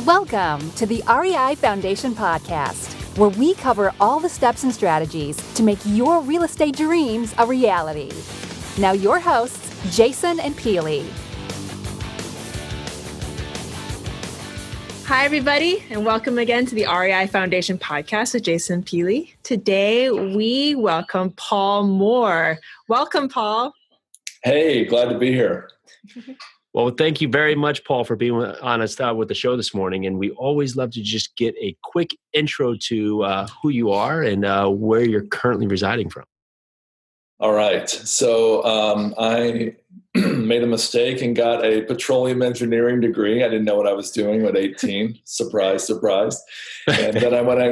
Welcome to the REI Foundation Podcast, where we cover all the steps and strategies to make your real estate dreams a reality. Now your hosts, Jason and Peely. Hi, everybody, and welcome again to the REI Foundation Podcast with Jason and Peely. Today, we welcome Paul Moore. Welcome, Paul. Hey, glad to be here. Well, thank you very much, Paul, for being on us with the show this morning. And we always love to just get a quick intro to who you are and where you're currently residing from. All right. So I made a mistake and got a petroleum engineering degree. I didn't know what I was doing at 18. Surprise, surprise. And then I went on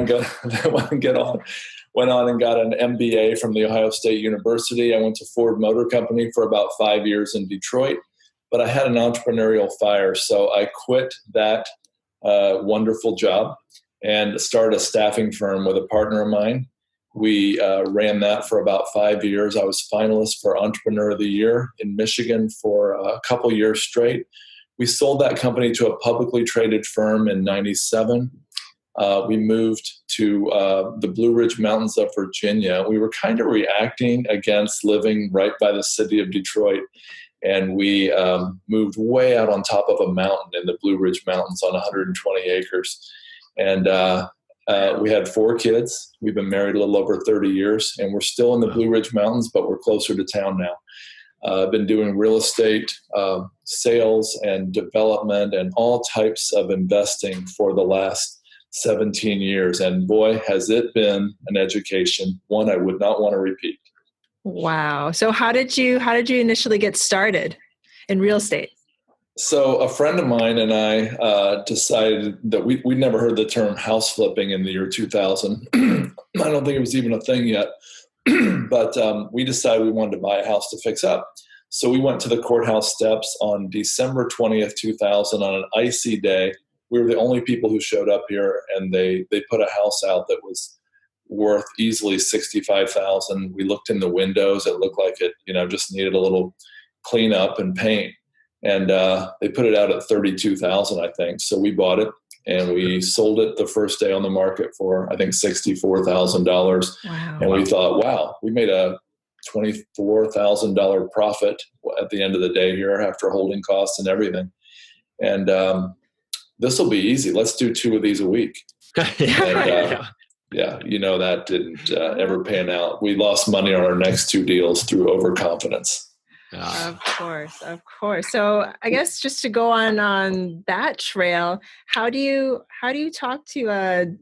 and got an MBA from The Ohio State University. I went to Ford Motor Company for about 5 years in Detroit. But I had an entrepreneurial fire, so I quit that wonderful job and started a staffing firm with a partner of mine. We ran that for about 5 years. I was finalist for Entrepreneur of the Year in Michigan for a couple years straight. We sold that company to a publicly traded firm in '97. We moved to the Blue Ridge Mountains of Virginia. We were kind of reacting against living right by the city of Detroit. And we moved way out on top of a mountain in the Blue Ridge Mountains on 120 acres. And we had 4 kids. We've been married a little over 30 years, and we're still in the Blue Ridge Mountains, but we're closer to town now. I've been doing real estate, sales and development and all types of investing for the last 17 years. And boy, has it been an education, one I would not want to repeat. Wow. So how did you initially get started in real estate? So a friend of mine and I decided that we'd never heard the term house flipping in the year 2000. I don't think it was even a thing yet. But we decided we wanted to buy a house to fix up. So we went to the courthouse steps on December 20th, 2000 on an icy day. We were the only people who showed up here, and they put a house out that was worth easily $65,000. We looked in the windows. It looked like it, just needed a little cleanup and paint. And they put it out at $32,000, I think. So we bought it and we sold it the first day on the market for, I think, $64,000. Wow. And we thought, wow, we made a $24,000 profit at the end of the day here after holding costs and everything. And this will be easy. Let's do 2 of these a week. And, yeah, that didn't ever pan out. We lost money on our next 2 deals through overconfidence. Of course. So I guess just to go on that trail, how do you talk to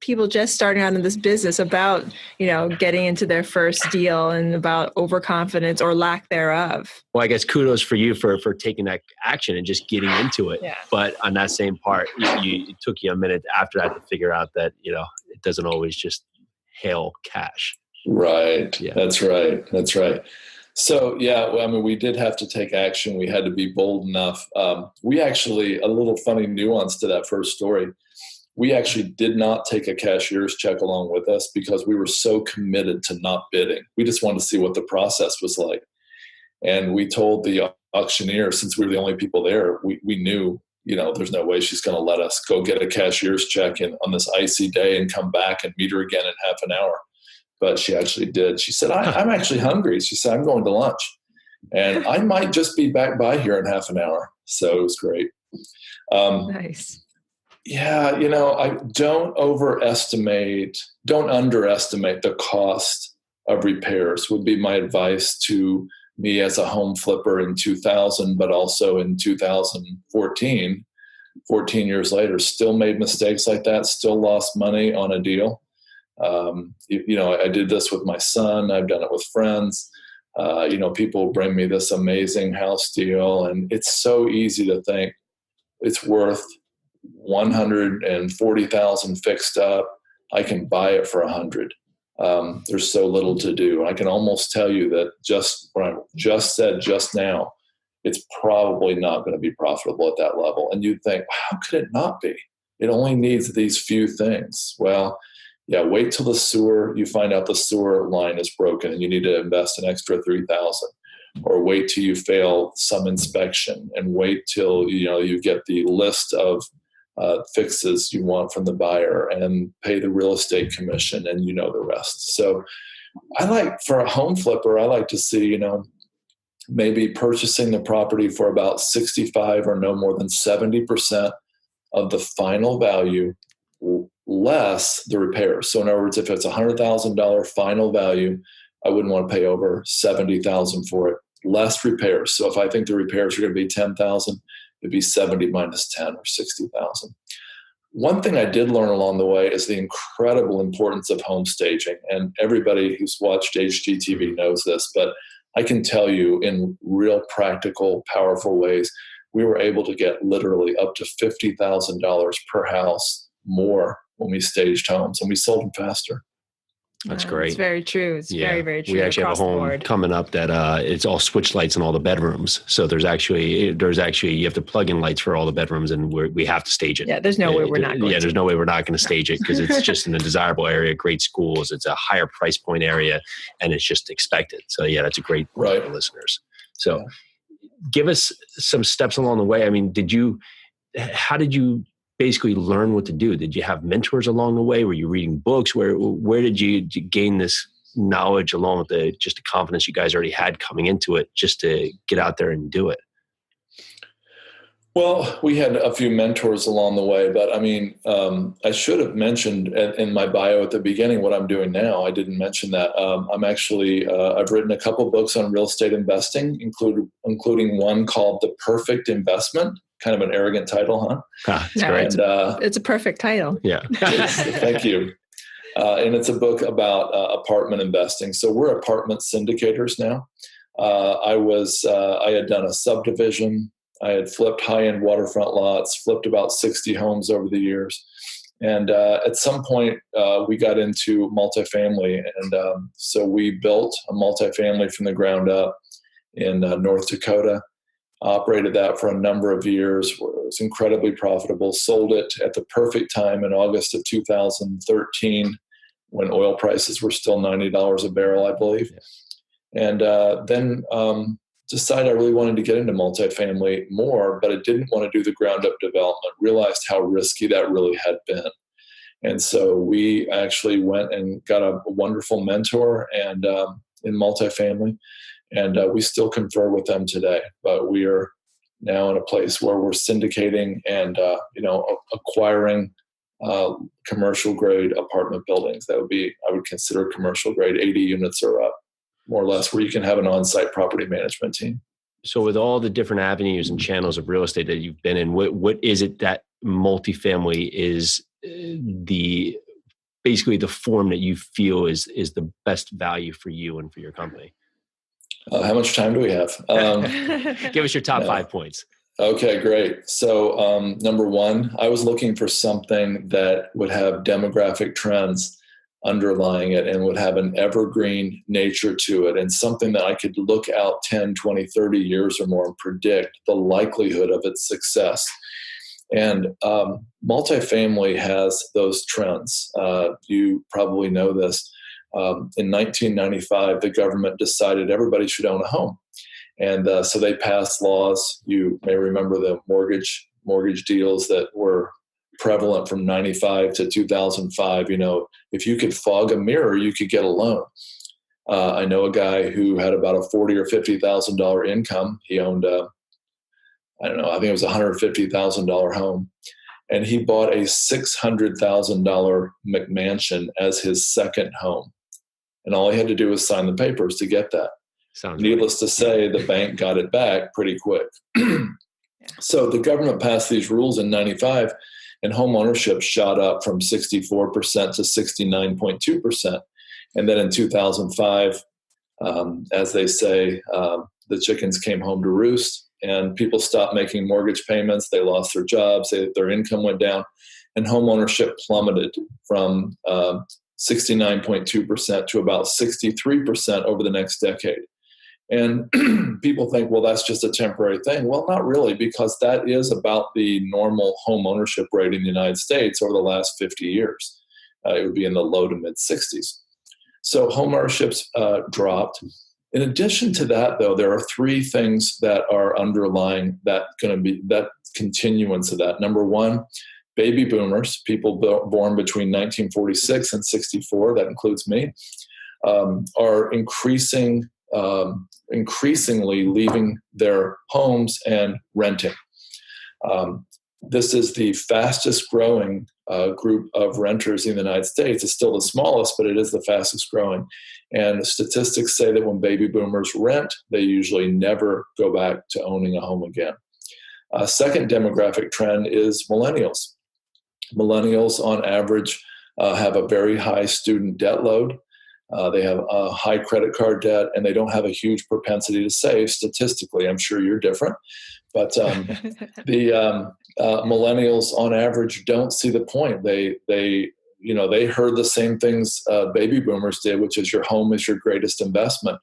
people just starting out in this business about, getting into their first deal and about overconfidence or lack thereof? Well, I guess kudos for you for taking that action and just getting into it. Yeah. But on that same part, it took you a minute after that to figure out that, it doesn't always just hail cash. Right. Yeah. That's right. So, we did have to take action. We had to be bold enough. We actually, a little funny nuance to that first story, we actually did not take a cashier's check along with us because we were so committed to not bidding. We just wanted to see what the process was like. And we told the auctioneer, since we were the only people there, we knew, there's no way she's going to let us go get a cashier's check on this icy day and come back and meet her again in half an hour. But she actually did. She said, I'm actually hungry. She said, I'm going to lunch. And I might just be back by here in half an hour. So it was great. Nice. Yeah, I don't underestimate the cost of repairs would be my advice to me as a home flipper in 2000, but also in 2014, 14 years later, still made mistakes like that, still lost money on a deal. I did this with my son. I've done it with friends. People bring me this amazing house deal, and it's so easy to think it's worth $140,000 fixed up. I can buy it for $100. There's so little to do. I can almost tell you that just what I just said just now, it's probably not going to be profitable at that level. And you'd think, how could it not be? It only needs these few things. Well, yeah, wait till you find out the sewer line is broken and you need to invest an extra $3,000. Or wait till you fail some inspection, and wait till you get the list of fixes you want from the buyer and pay the real estate commission, and you know the rest. So for a home flipper, I like to see, maybe purchasing the property for about 65 or no more than 70% of the final value less the repairs. So in other words, if it's $100,000 final value, I wouldn't want to pay over $70,000 for it, less repairs. So if I think the repairs are going to be $10,000, it'd be 70 minus 10 or 60,000. One thing I did learn along the way is the incredible importance of home staging. And everybody who's watched HGTV knows this, but I can tell you in real practical, powerful ways, we were able to get literally up to $50,000 per house more when we staged homes, and we sold them faster. That's great. It's very true. It's very, very true. We actually have a home coming up that it's all switch lights in all the bedrooms. So there's actually you have to plug in lights for all the bedrooms, and we have to stage it. Yeah, there's no way we're not going. Yeah, there's no way we're not going to stage it because it's just in a desirable area, great schools. It's a higher price point area, and it's just expected. So yeah, that's a great point for listeners. So give us some steps along the way. I mean, how did you basically learn what to do? Did you have mentors along the way? Were you reading books? Where did you gain this knowledge along with the confidence you guys already had coming into it just to get out there and do it? Well, we had a few mentors along the way, but I mean, I should have mentioned in my bio at the beginning what I'm doing now. I didn't mention that. I'm actually, I've written a couple books on real estate investing, including one called The Perfect Investment. Kind of an arrogant title, huh? That's great. And, it's a perfect title. Yeah. Thank you. And it's a book about apartment investing. So we're apartment syndicators now. I had done a subdivision. I had flipped high-end waterfront lots, flipped about 60 homes over the years. And at some point, we got into multifamily. And so we built a multifamily from the ground up in North Dakota. Operated that for a number of years. It was incredibly profitable. Sold it at the perfect time in August of 2013 when oil prices were still $90 a barrel, I believe. Yeah. And then decided I really wanted to get into multifamily more, but I didn't want to do the ground up development. Realized how risky that really had been. And so we actually went and got a wonderful mentor and in multifamily. And we still confer with them today, but we are now in a place where we're syndicating and acquiring commercial grade apartment buildings. I would consider commercial grade, 80 units or up, more or less, where you can have an on-site property management team. So, with all the different avenues and channels of real estate that you've been in, what is it that multifamily is basically the form that you feel is the best value for you and for your company? How much time do we have? Give us your top 5 points. Okay, great. So number one, I was looking for something that would have demographic trends underlying it and would have an evergreen nature to it, and something that I could look out 10, 20, 30 years or more and predict the likelihood of its success. And multifamily has those trends. You probably know this. In 1995, the government decided everybody should own a home. And so they passed laws. You may remember the mortgage deals that were prevalent from 95 to 2005. If you could fog a mirror, you could get a loan. I know a guy who had about a $40,000 or $50,000 income. He owned I think it was a $150,000 home. And he bought a $600,000 McMansion as his second home. And all he had to do was sign the papers to get that. Needless to say, the bank got it back pretty quick. So the government passed these rules in 95, and home ownership shot up from 64% to 69.2%. And then in 2005, as they say, the chickens came home to roost, and people stopped making mortgage payments. They lost their jobs. Their income went down, and home ownership plummeted from 69.2% to about 63% over the next decade. And people think, well, that's just a temporary thing. Well, not really, because that is about the normal home ownership rate in the United States over the last 50 years. It would be in the low to mid 60s. So home ownership's dropped. In addition to that, though, there are three things that are underlying that continuance of that. Number one, baby boomers, people born between 1946 and 64, that includes me, are increasingly leaving their homes and renting. This is the fastest growing group of renters in the United States. It's still the smallest, but it is the fastest growing. And statistics say that when baby boomers rent, they usually never go back to owning a home again. Second demographic trend is millennials. Millennials, on average, have a very high student debt load. They have a high credit card debt, and they don't have a huge propensity to save statistically. I'm sure you're different. But the millennials, on average, don't see the point. They heard the same things baby boomers did, which is your home is your greatest investment.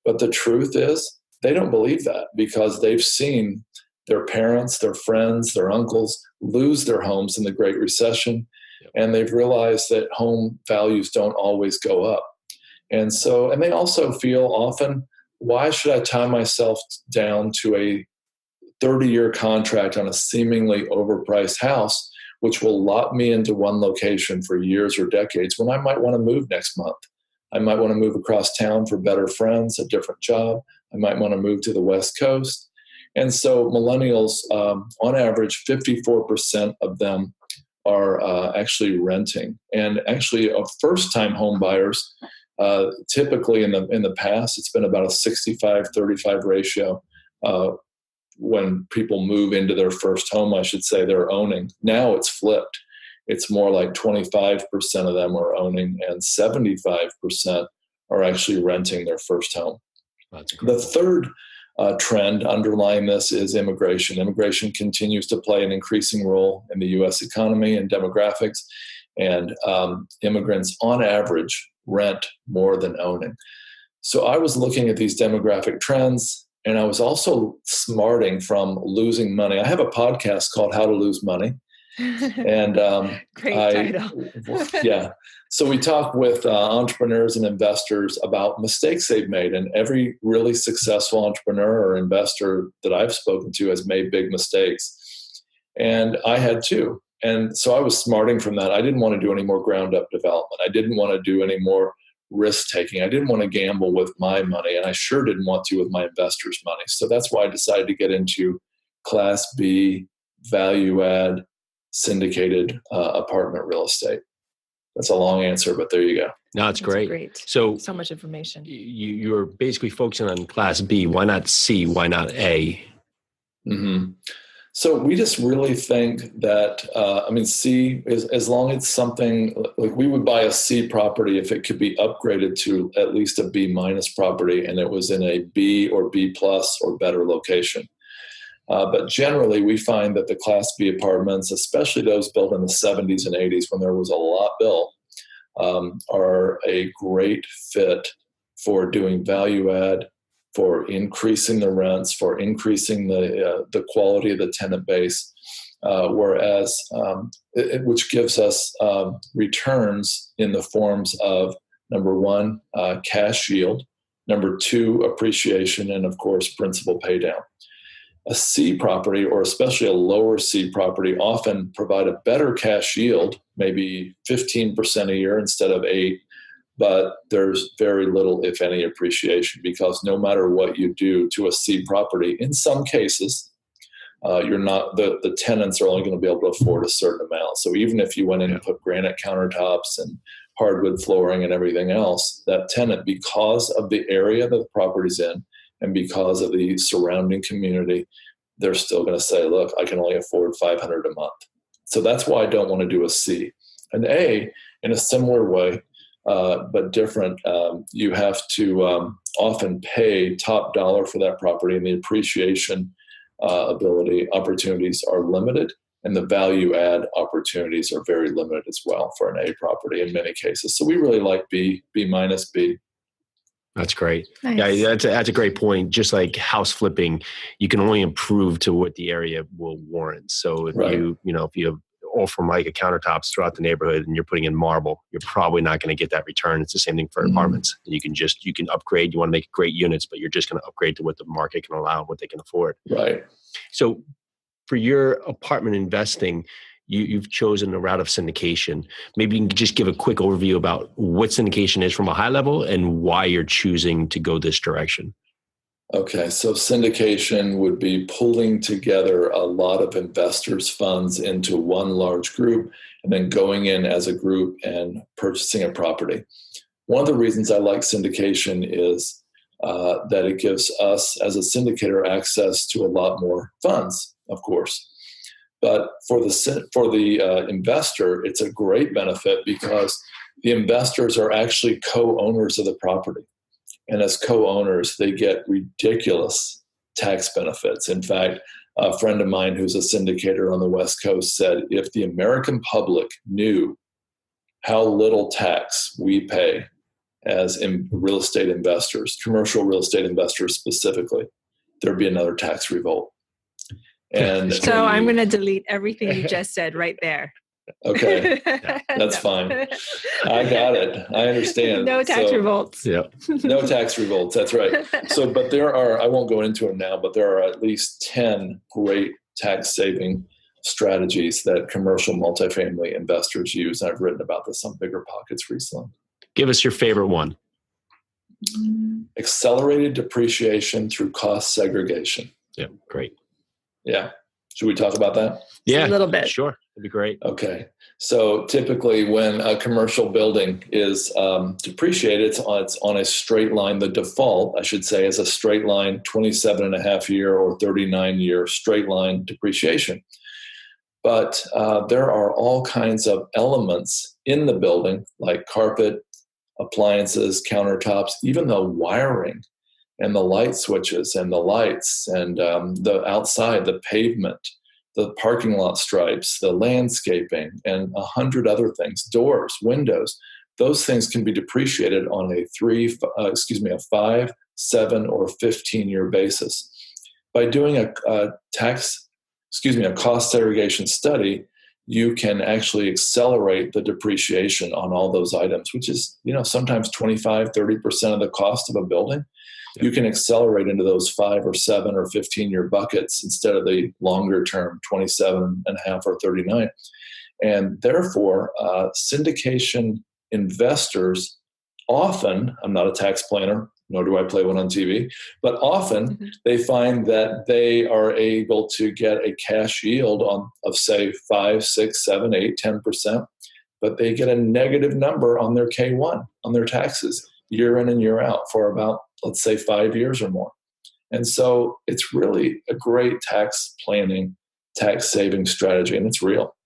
But the truth is, they don't believe that because they've seen their parents, their friends, their uncles lose their homes in the Great Recession, and they've realized that home values don't always go up. And they also feel often, why should I tie myself down to a 30-year contract on a seemingly overpriced house, which will lock me into one location for years or decades when I might want to move next month? I might want to move across town for better friends, a different job. I might want to move to the West Coast. And so millennials, on average, 54% of them are actually renting. And actually, first-time home buyers, typically in the past, it's been about a 65-35 ratio. When people move into their first home, I should say, they're owning. Now it's flipped. It's more like 25% of them are owning and 75% are actually renting their first home. The third trend underlying this is immigration. Immigration continues to play an increasing role in the U.S. economy and demographics, and immigrants on average rent more than owning. So I was looking at these demographic trends, and I was also smarting from losing money. I have a podcast called How to Lose Money. And great title. Yeah. So we talk with entrepreneurs and investors about mistakes they've made. And every really successful entrepreneur or investor that I've spoken to has made big mistakes. And I had too. And so I was smarting from that. I didn't want to do any more ground up development. I didn't want to do any more risk taking. I didn't want to gamble with my money, and I sure didn't want to with my investors' money. So that's why I decided to get into Class B, value add, syndicated apartment real estate. That's a long answer, but there you go. No, it's great. Great. So much information. You're basically focusing on Class B. Why not C? Why not A? Mm-hmm. So we just really think that, C is, as long as something, like we would buy a C property if it could be upgraded to at least a B minus property and it was in a B or B plus or better location. But generally we find that the Class B apartments, especially those built in the 70s and 80s when there was a lot built, are a great fit for doing value add, for increasing the rents, for increasing the quality of the tenant base, which gives us returns in the forms of, number one, cash yield, number two, appreciation, and of course, principal pay down. A C property, or especially a lower C property, often provide a better cash yield, maybe 15% a year instead of 8%. But there's very little, if any, appreciation because no matter what you do to a C property, in some cases, you're not the tenants are only going to be able to afford a certain amount. So even if you went in and put granite countertops and hardwood flooring and everything else, that tenant, because of the area that the property's in and because of the surrounding community, they're still going to say, look, I can only afford $500 a month. So that's why I don't want to do a C. An A, in a similar way, but different, you have to often pay top dollar for that property, and the appreciation opportunities are limited, and the value add opportunities are very limited as well for an A property in many cases. So we really like B minus B. That's great. Nice. Yeah, that's a great point. Just like house flipping, you can only improve to what the area will warrant. So if you have all from like a countertops throughout the neighborhood and you're putting in marble, you're probably not going to get that return. It's the same thing for apartments. You can upgrade. You want to make great units, but you're just going to upgrade to what the market can allow and what they can afford. Right. So for your apartment investing, you've chosen a route of syndication. Maybe you can just give a quick overview about what syndication is from a high level and why you're choosing to go this direction. Okay, so syndication would be pulling together a lot of investors' funds into one large group and then going in as a group and purchasing a property. One of the reasons I like syndication is that it gives us as a syndicator access to a lot more funds, of course. But for the investor, it's a great benefit because the investors are actually co-owners of the property. And as co-owners, they get ridiculous tax benefits. In fact, a friend of mine who's a syndicator on the West Coast said, if the American public knew how little tax we pay as in real estate investors, commercial real estate investors specifically, there'd be another tax revolt. And so I'm going to delete everything you just said right there. Okay, that's fine. I got it. I understand. No tax revolts. Yeah. No tax revolts. That's right. So, but there are, I won't go into them now, but there are at least 10 great tax saving strategies that commercial multifamily investors use. And I've written about this on Bigger Pockets recently. Give us your favorite one. Accelerated depreciation through cost segregation. Yeah, great. Yeah. Should we talk about that? Yeah, a little bit. Sure. That'd be great. Okay. So typically when a commercial building is depreciated, it's on a straight line. The default, I should say, is a straight line 27.5-year or 39-year straight line depreciation. But there are all kinds of elements in the building like carpet, appliances, countertops, even the wiring and the light switches and the lights and the outside, the pavement, the parking lot stripes, the landscaping, and 100 other things, doors, windows. Those things can be depreciated on a 5, 7, or 15-year basis. By doing a cost segregation study, you can actually accelerate the depreciation on all those items, which is, sometimes 25, 30% of the cost of a building. You can accelerate into those 5 or 7 or 15-year buckets instead of the longer term 27.5 or 39. And therefore, syndication investors often, I'm not a tax planner, nor do I play one on TV, but often they find that they are able to get a cash yield of say 5, 6, 7, 8, 10%, but they get a negative number on their K1, on their taxes, year in and year out for about, let's say, 5 years or more. And so it's really a great tax planning, tax saving strategy, and it's real.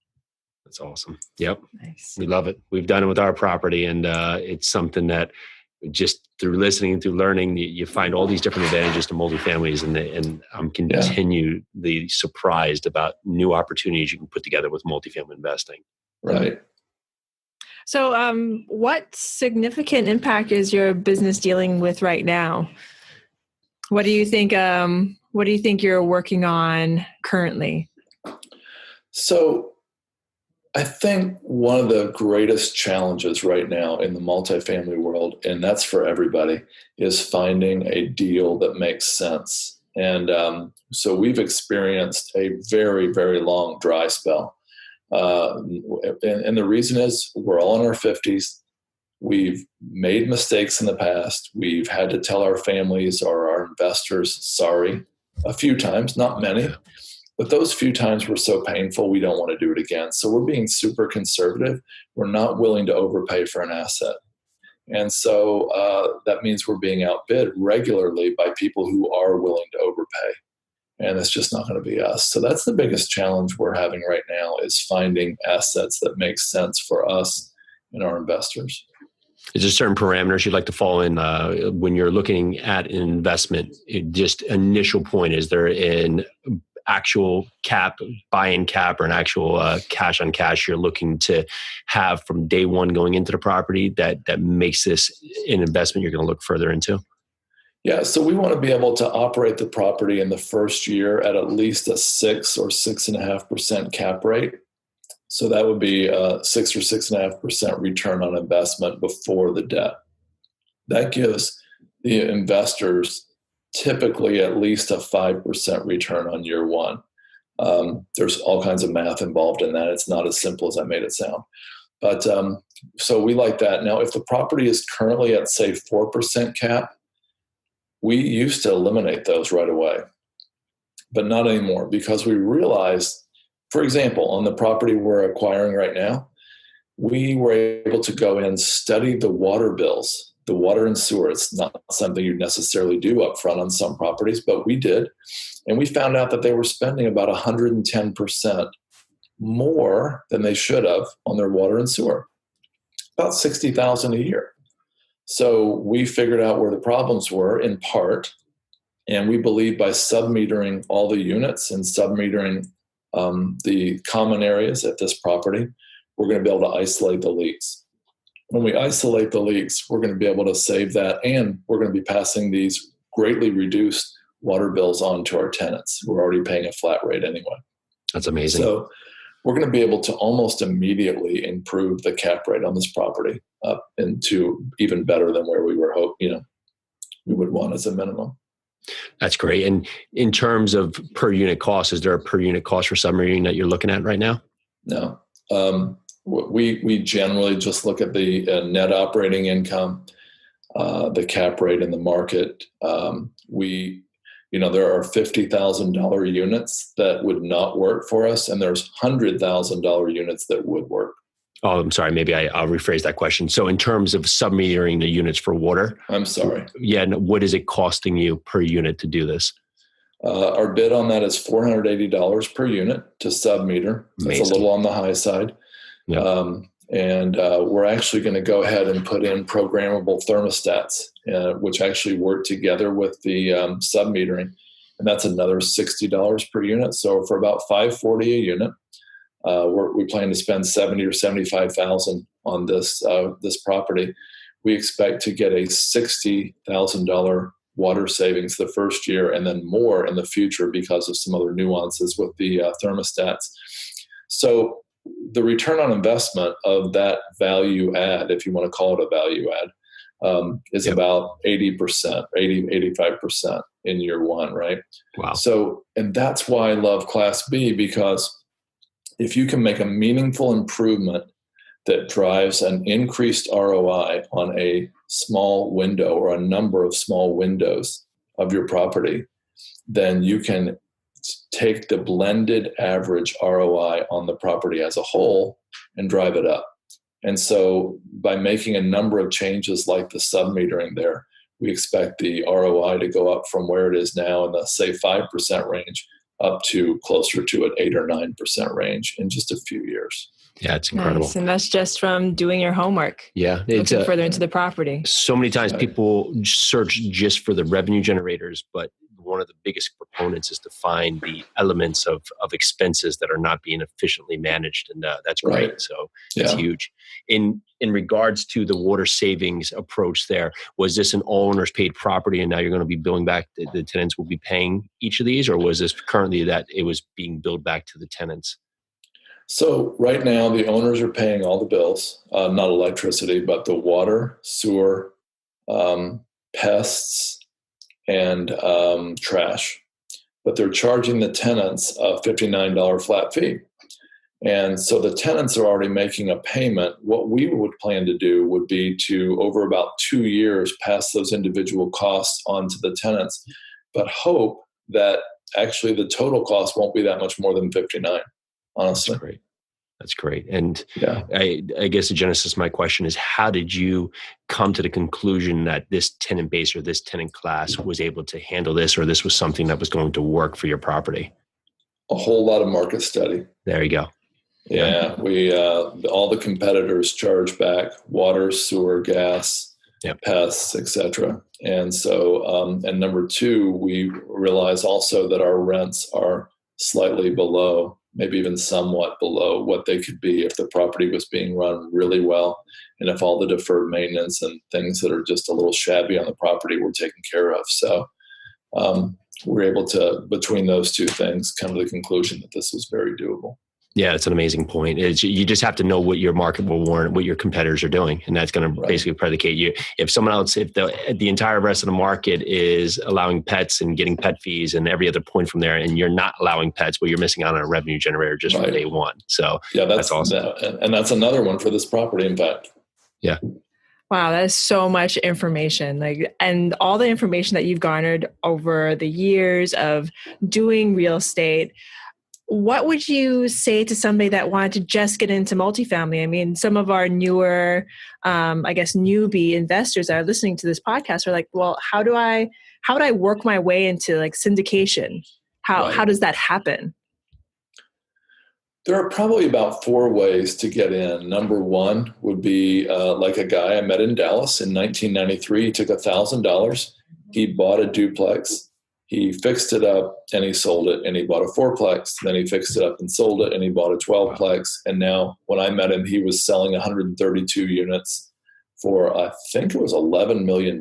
That's awesome. Yep. Nice. We love it. We've done it with our property, and it's something that just through listening and through learning, you find all these different advantages to multifamilies, and I'm continually surprised about new opportunities you can put together with multifamily investing. Right. So what significant impact is your business dealing with right now? What do you think you're working on currently? So I think one of the greatest challenges right now in the multifamily world, and that's for everybody, is finding a deal that makes sense. And so we've experienced a very, very long dry spell. And the reason is we're all in our 50s. We've made mistakes in the past. We've had to tell our families or our investors sorry a few times, not many. But those few times were so painful, we don't want to do it again. So we're being super conservative. We're not willing to overpay for an asset. And so that means we're being outbid regularly by people who are willing to overpay. And it's just not going to be us. So that's the biggest challenge we're having right now, is finding assets that make sense for us and our investors. Is there certain parameters you'd like to fall in when you're looking at an investment? Just initial point, is there an actual buy-in cap, or an actual cash on cash you're looking to have from day one going into the property that makes this an investment you're going to look further into? Yeah, so we want to be able to operate the property in the first year at least a 6 or 6.5% cap rate. So that would be a 6 or 6.5% return on investment before the debt. That gives the investors typically at least a 5% return on year one. There's all kinds of math involved in that. It's not as simple as I made it sound. But so we like that. Now, if the property is currently at, say, 4% cap, we used to eliminate those right away, but not anymore, because we realized, for example, on the property we're acquiring right now, we were able to go in and study the water bills, the water and sewer. It's not something you necessarily do up front on some properties, but we did. And we found out that they were spending about 110% more than they should have on their water and sewer, about $60,000 a year. So we figured out where the problems were in part, and we believe by submetering all the units and submetering the common areas at this property, we're going to be able to isolate the leaks. When we isolate the leaks, we're going to be able to save that, and we're going to be passing these greatly reduced water bills on to our tenants. We're already paying a flat rate anyway. That's amazing. So we're going to be able to almost immediately improve the cap rate on this property up into even better than where we were we would want as a minimum. That's great. And in terms of per unit cost, is there a per unit cost for submetering that you're looking at right now? No. We generally just look at the net operating income, the cap rate in the market. There are $50,000 units that would not work for us, and there's $100,000 units that would work. Oh, I'm sorry. Maybe I'll rephrase that question. So in terms of submetering the units for water. I'm sorry. Yeah. What is it costing you per unit to do this? Our bid on that is $480 per unit to submeter. That's a little on the high side. Yep. And we're actually going to go ahead and put in programmable thermostats, which actually work together with the submetering. And that's another $60 per unit. So for about $540 a unit, we plan to spend $70,000 or $75,000 on this property. We expect to get a $60,000 water savings the first year, and then more in the future because of some other nuances with the thermostats. So the return on investment of that value add, if you want to call it a value add, is about 80%, 85% in year one, right? Wow. So, and that's why I love Class B, because if you can make a meaningful improvement that drives an increased ROI on a small window or a number of small windows of your property, then you can take the blended average ROI on the property as a whole and drive it up. And so by making a number of changes like the submetering there, we expect the ROI to go up from where it is now in the, say, 5% range up to closer to an 8 or 9% range in just a few years. Yeah, it's incredible. Nice. And that's just from doing your homework. Yeah. It's looking further into the property. So many times people search just for the revenue generators, but one of the biggest proponents is to find the elements of expenses that are not being efficiently managed. And that's great. Right. So it's huge. In regards to the water savings approach there, was this an all owners paid property and now you're going to be billing back, the tenants will be paying each of these, or was this currently that it was being billed back to the tenants? So right now the owners are paying all the bills, not electricity, but the water, sewer, pests, and trash. But they're charging the tenants a $59 flat fee. And so the tenants are already making a payment. What we would plan to do would be to, over about 2 years, pass those individual costs on to the tenants, but hope that actually the total cost won't be that much more than $59, honestly. That's great. That's great. And I guess the genesis of my question is, how did you come to the conclusion that this tenant base or this tenant class was able to handle this, or this was something that was going to work for your property? A whole lot of market study. There you go. Yeah, we all the competitors charge back water, sewer, gas, pests, etc. And so, and number two, we realize also that our rents are slightly below, maybe even somewhat below what they could be if the property was being run really well, and if all the deferred maintenance and things that are just a little shabby on the property were taken care of. So we're able to, between those two things, come to the conclusion that this was very doable. Yeah, it's an amazing point. You just have to know what your market will warrant, what your competitors are doing, and that's going to basically predicate you. If someone else, if the entire rest of the market is allowing pets and getting pet fees and every other point from there, and you're not allowing pets, well, you're missing out on a revenue generator just from day one. So yeah, that's awesome. And that's another one for this property, in fact. Yeah. Wow, that is so much information. And all the information that you've garnered over the years of doing real estate. What would you say to somebody that wanted to just get into multifamily? I mean, some of our newer, newbie investors that are listening to this podcast are like, well, how would I work my way into like syndication? How does that happen? There are probably about 4 ways to get in. Number one would be like a guy I met in Dallas in 1993. He took $1,000. He bought a duplex. He fixed it up and he sold it, and he bought a 4-plex. Then he fixed it up and sold it, and he bought a 12-plex. And now when I met him, he was selling 132 units for, I think it was $11 million.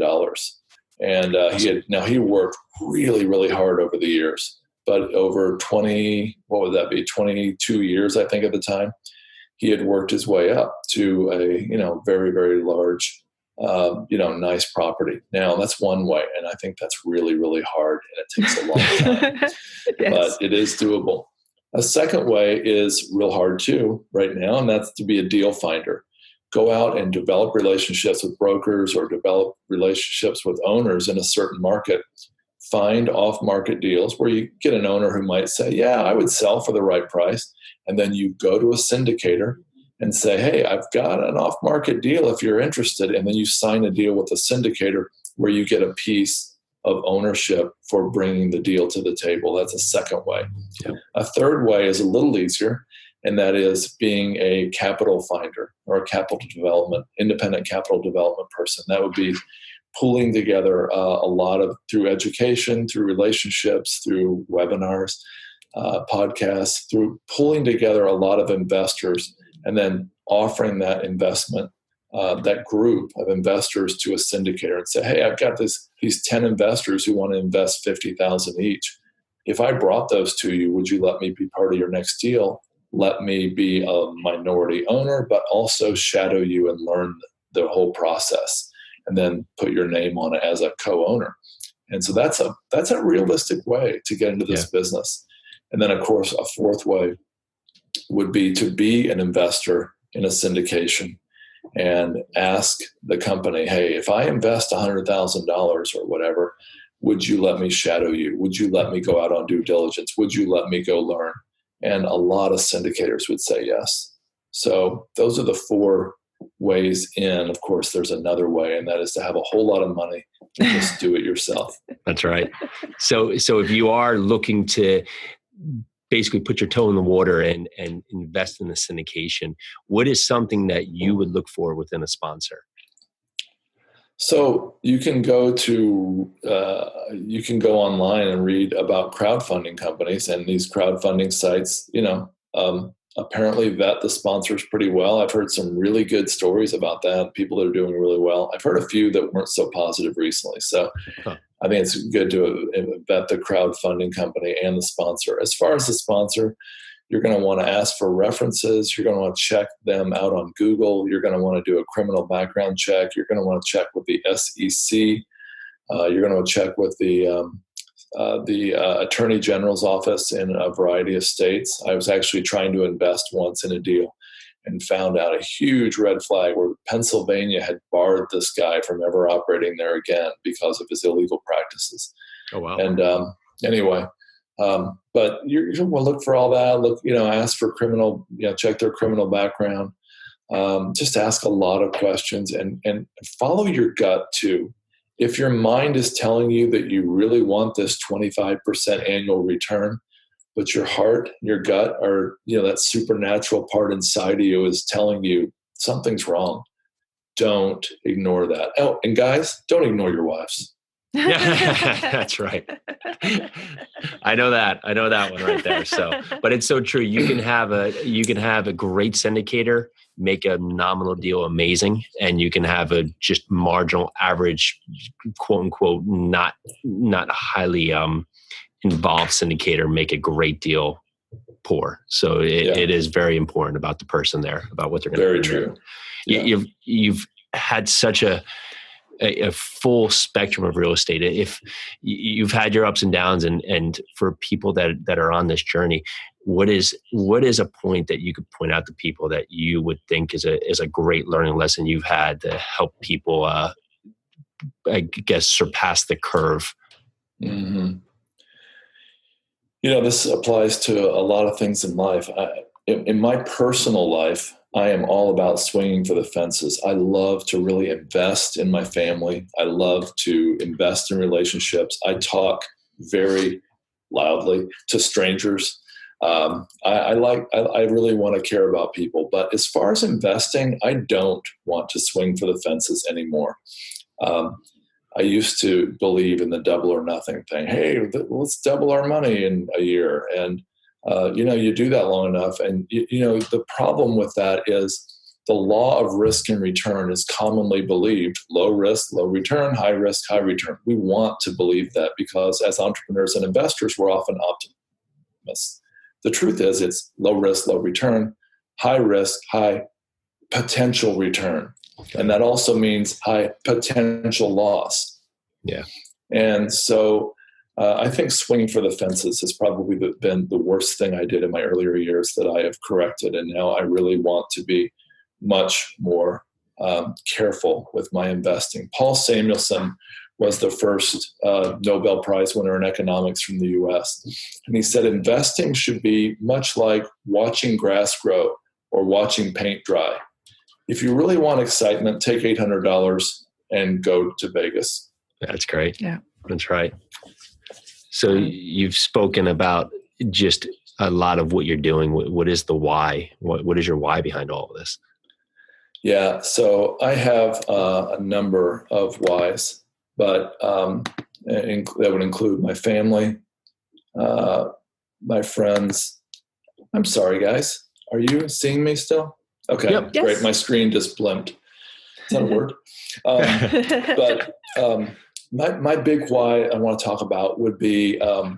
And he worked really, really hard over the years, but over 22 years, I think at the time, he had worked his way up to a, very, very large, nice property. Now that's one way. And I think that's really, really hard, and it takes a long time, Yes. But it is doable. A second way is real hard too right now, and that's to be a deal finder. Go out and develop relationships with brokers or develop relationships with owners in a certain market. Find off-market deals where you get an owner who might say, yeah, I would sell for the right price. And then you go to a syndicator and say, hey, I've got an off-market deal if you're interested. And then you sign a deal with a syndicator where you get a piece of ownership for bringing the deal to the table. That's a second way. Yep. A third way is a little easier, and that is being a capital finder or a independent capital development person. That would be pulling together a lot of, through education, through relationships, through webinars, podcasts, through pulling together a lot of investors and then offering that investment, that group of investors to a syndicator and say, hey, I've got these 10 investors who want to invest $50,000 each. If I brought those to you, would you let me be part of your next deal? Let me be a minority owner, but also shadow you and learn the whole process, and then put your name on it as a co-owner. And so that's a realistic way to get into this business. And then, of course, a fourth way would be to be an investor in a syndication and ask the company, hey, if I invest $100,000 or whatever, would you let me shadow you? Would you let me go out on due diligence? Would you let me go learn? And a lot of syndicators would say yes. So those are the 4 ways in. Of course, there's another way, and that is to have a whole lot of money and just do it yourself. That's right. So if you are looking to basically put your toe in the water and invest in the syndication, what is something that you would look for within a sponsor? So you can go online and read about crowdfunding companies, and these crowdfunding sites, apparently vet the sponsors pretty well. I've heard some really good stories about that. People that are doing really well. I've heard a few that weren't so positive recently. So I think it's good to vet the crowdfunding company and the sponsor. As far as the sponsor, you're going to want to ask for references. You're going to want to check them out on Google. You're going to want to do a criminal background check. You're going to want to check with the SEC. You're going to want to check with the Attorney General's office in a variety of states. I was actually trying to invest once in a deal and found out a huge red flag where Pennsylvania had barred this guy from ever operating there again because of his illegal practices. Oh, wow. And anyway, but you're going to look for all that. Look, ask for criminal, check their criminal background. Just ask a lot of questions and follow your gut too. If your mind is telling you that you really want this 25% annual return, but your heart, your gut, or that supernatural part inside of you is telling you something's wrong, don't ignore that. Oh, and guys, don't ignore your wives. Yeah, that's right. I know that one right there. So, but it's so true. You can have a great syndicator make a nominal deal amazing, and you can have a just marginal average, quote unquote, not highly involved syndicator make a great deal poor. So it is very important about the person there, about what they're going to do. Very true. Yeah. You've had such a full spectrum of real estate. If you've had your ups and downs, and for people that are on this journey, what is a point that you could point out to people that you would think is a great learning lesson you've had to help people, I guess, surpass the curve? Mm-hmm. This applies to a lot of things in life. In my personal life, I am all about swinging for the fences. I love to really invest in my family. I love to invest in relationships. I talk very loudly to strangers. I really want to care about people. But as far as investing, I don't want to swing for the fences anymore. I used to believe in the double or nothing thing. Hey, let's double our money in a year. And you do that long enough. And, the problem with that is the law of risk and return is commonly believed. Low risk, low return, high risk, high return. We want to believe that because as entrepreneurs and investors, we're often optimists. The truth is it's low risk, low return, high risk, high potential return. Okay. And that also means high potential loss. Yeah. And so I think swinging for the fences has probably been the worst thing I did in my earlier years that I have corrected. And now I really want to be much more careful with my investing. Paul Samuelson was the first Nobel Prize winner in economics from the US. And he said, investing should be much like watching grass grow or watching paint dry. If you really want excitement, take $800 and go to Vegas. That's great. Yeah. That's right. So you've spoken about just a lot of what you're doing. What is the why? What is your why behind all of this? Yeah. So I have a number of whys, but that would include my family, my friends. I'm sorry, guys. Are you seeing me still? Okay, yep. Great. Yes. My screen just blinked. Is that a word? My big why I want to talk about would be I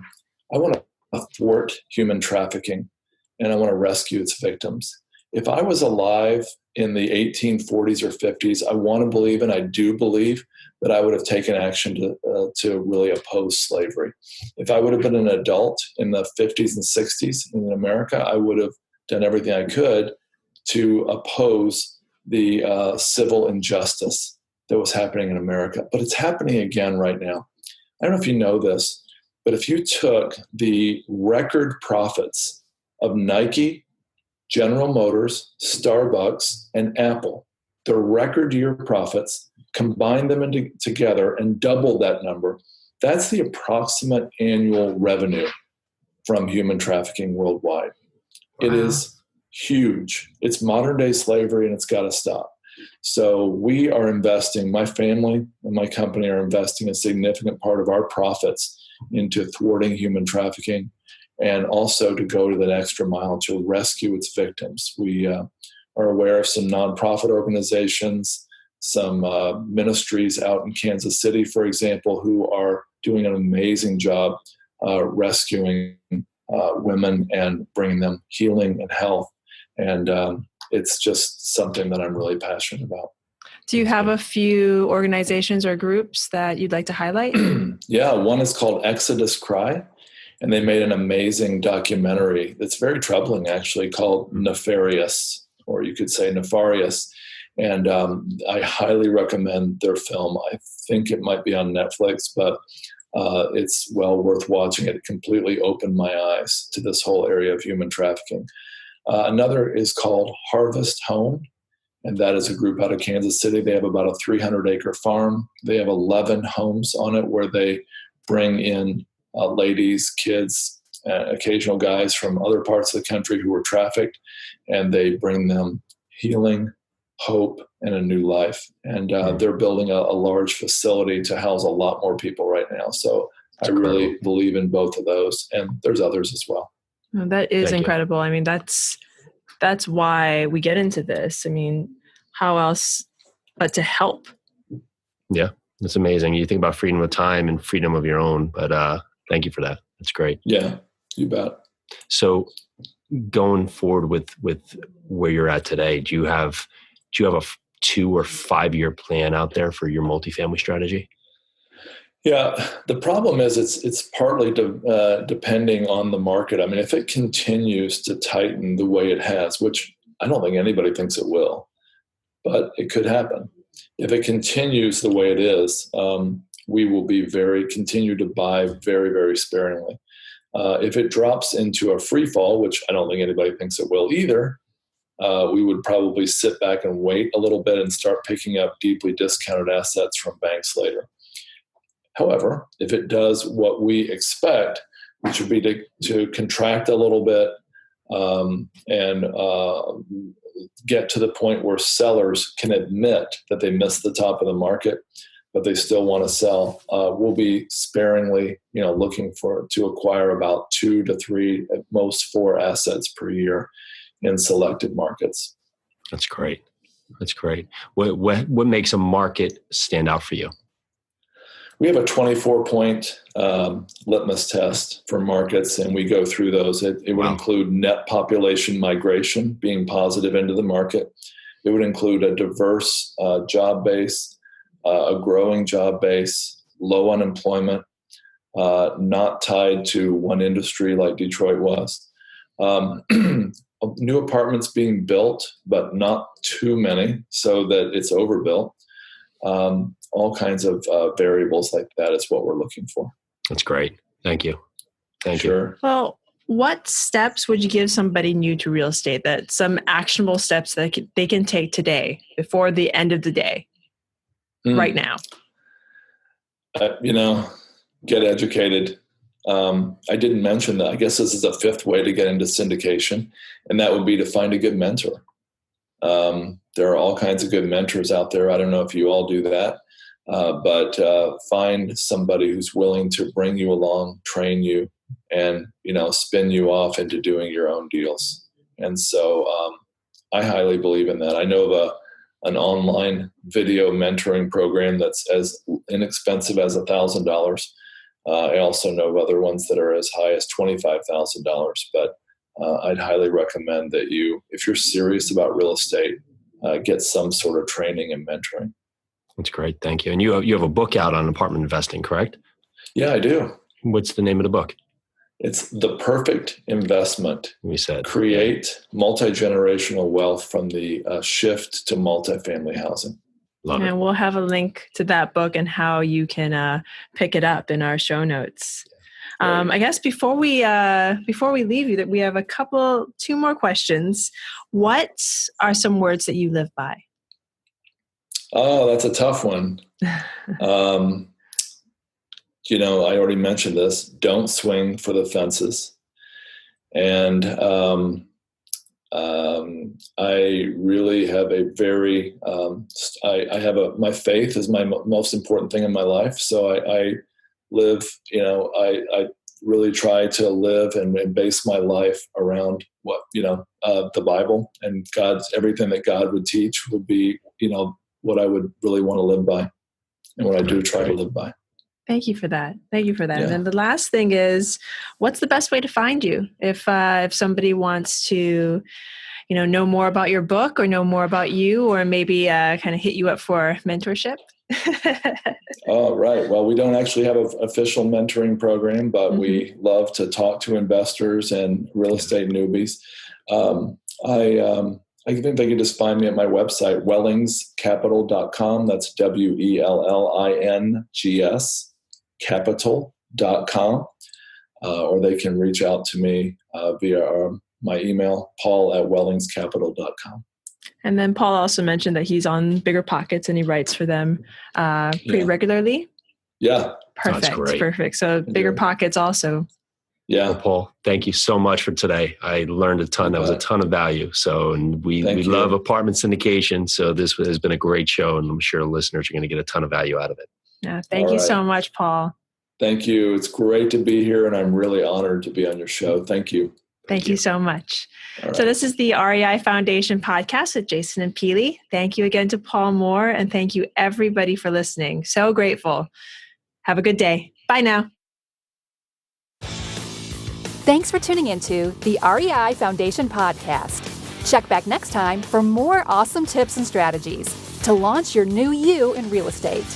want to thwart human trafficking, and I want to rescue its victims. If I was alive in the 1840s or 50s, I want to believe, and I do believe, that I would have taken action to really oppose slavery. If I would have been an adult in the 50s and 60s in America, I would have done everything I could to oppose the civil injustice that was happening in America. But it's happening again right now. I don't know if you know this, but if you took the record profits of Nike, General Motors, Starbucks, and Apple, the record year profits, combine them together and double that number, that's the approximate annual revenue from human trafficking worldwide. Wow. It is huge. It's modern day slavery, and it's got to stop. So we are investing, my family and my company are investing a significant part of our profits into thwarting human trafficking, and also to go to that extra mile to rescue its victims. We are aware of some nonprofit organizations, some ministries out in Kansas City, for example, who are doing an amazing job rescuing women and bringing them healing and health. And it's just something that I'm really passionate about. Do you have a few organizations or groups that you'd like to highlight? Yeah, one is called Exodus Cry, and they made an amazing documentary that's very troubling, actually, called Nefarious, or you could say Nefarious. And I highly recommend their film. I think it might be on Netflix, but it's well worth watching. It completely opened my eyes to this whole area of human trafficking. Another is called Harvest Home, and that is a group out of Kansas City. They have about a 300-acre farm. They have 11 homes on it where they bring in ladies, kids, occasional guys from other parts of the country who were trafficked, and they bring them healing, hope, and a new life. And they're building a large facility to house a lot more people right now. So I really believe in both of those, and there's others as well. Oh, that is incredible. I mean, that's why we get into this. I mean, how else but to help? Yeah, that's amazing. You think about freedom of time and freedom of your own, but thank you for that. That's great. Yeah, you bet. So going forward with where you're at today, do you have a 2 or 5 year plan out there for your multifamily strategy? Yeah, the problem is it's partly depending on the market. I mean, if it continues to tighten the way it has, which I don't think anybody thinks it will, but it could happen. If it continues the way it is, we will continue to buy very, very sparingly. If it drops into a free fall, which I don't think anybody thinks it will either, we would probably sit back and wait a little bit and start picking up deeply discounted assets from banks later. However, if it does what we expect, which would be to contract a little bit and get to the point where sellers can admit that they missed the top of the market, but they still want to sell, we'll be sparingly, looking to acquire about 2 to 3, at most 4 assets per year in selected markets. That's great. What makes a market stand out for you? We have a 24-point litmus test for markets, and we go through those. It would include net population migration, being positive into the market. It would include a diverse job base, a growing job base, low unemployment, not tied to one industry like Detroit was. New apartments being built, but not too many so that it's overbuilt. All kinds of variables like that is what we're looking for. That's great. Thank you. Thank you. Well, what steps would you give somebody new to real estate, that some actionable steps that they can take today before the end of the day, right now? Get educated. I didn't mention that. I guess this is a 5th way to get into syndication, and that would be to find a good mentor. There are all kinds of good mentors out there. I don't know if you all do that. But find somebody who's willing to bring you along, train you, and spin you off into doing your own deals. And so I highly believe in that. I know of an online video mentoring program that's as inexpensive as $1,000. I also know of other ones that are as high as $25,000. But I'd highly recommend that if you're serious about real estate, get some sort of training and mentoring. That's great. Thank you. And you have a book out on apartment investing, correct? Yeah, I do. What's the name of the book? It's The Perfect Investment. We said Create multi-generational wealth from the shift to multifamily housing. Love it. And we'll have a link to that book and how you can pick it up in our show notes. I guess before we leave you, that we have 2 more questions. What are some words that you live by? Oh, that's a tough one. I already mentioned this. Don't swing for the fences. And I really have a very, my faith is my most important thing in my life. So I live, I really try to live and base my life around the Bible, and everything that God would teach would be, what I would really want to live by, and what I do try to live by. Thank you for that. Yeah. And then the last thing is, what's the best way to find you if somebody wants to, know more about your book or know more about you, or maybe kind of hit you up for mentorship? Oh, right. Well, we don't actually have an official mentoring program, but we love to talk to investors and real estate newbies. I think they can just find me at my website, wellingscapital.com. That's WELLINGS capital.com. Or they can reach out to me via my email, paul@wellingscapital.com. And then Paul also mentioned that he's on Bigger Pockets and he writes for them pretty regularly. Yeah. Perfect. So Bigger Pockets also. Yeah. Well, Paul, thank you so much for today. I learned a ton. That was a ton of value. So, and we love apartment syndication. So this has been a great show, and I'm sure listeners are going to get a ton of value out of it. Yeah. Thank you so much, Paul. Thank you. It's great to be here, and I'm really honored to be on your show. Thank you. Thank you so much. Right. So this is the REI Foundation podcast with Jason and Peely. Thank you again to Paul Moore, and thank you everybody for listening. So grateful. Have a good day. Bye now. Thanks for tuning into the REI Foundation Podcast. Check back next time for more awesome tips and strategies to launch your new you in real estate.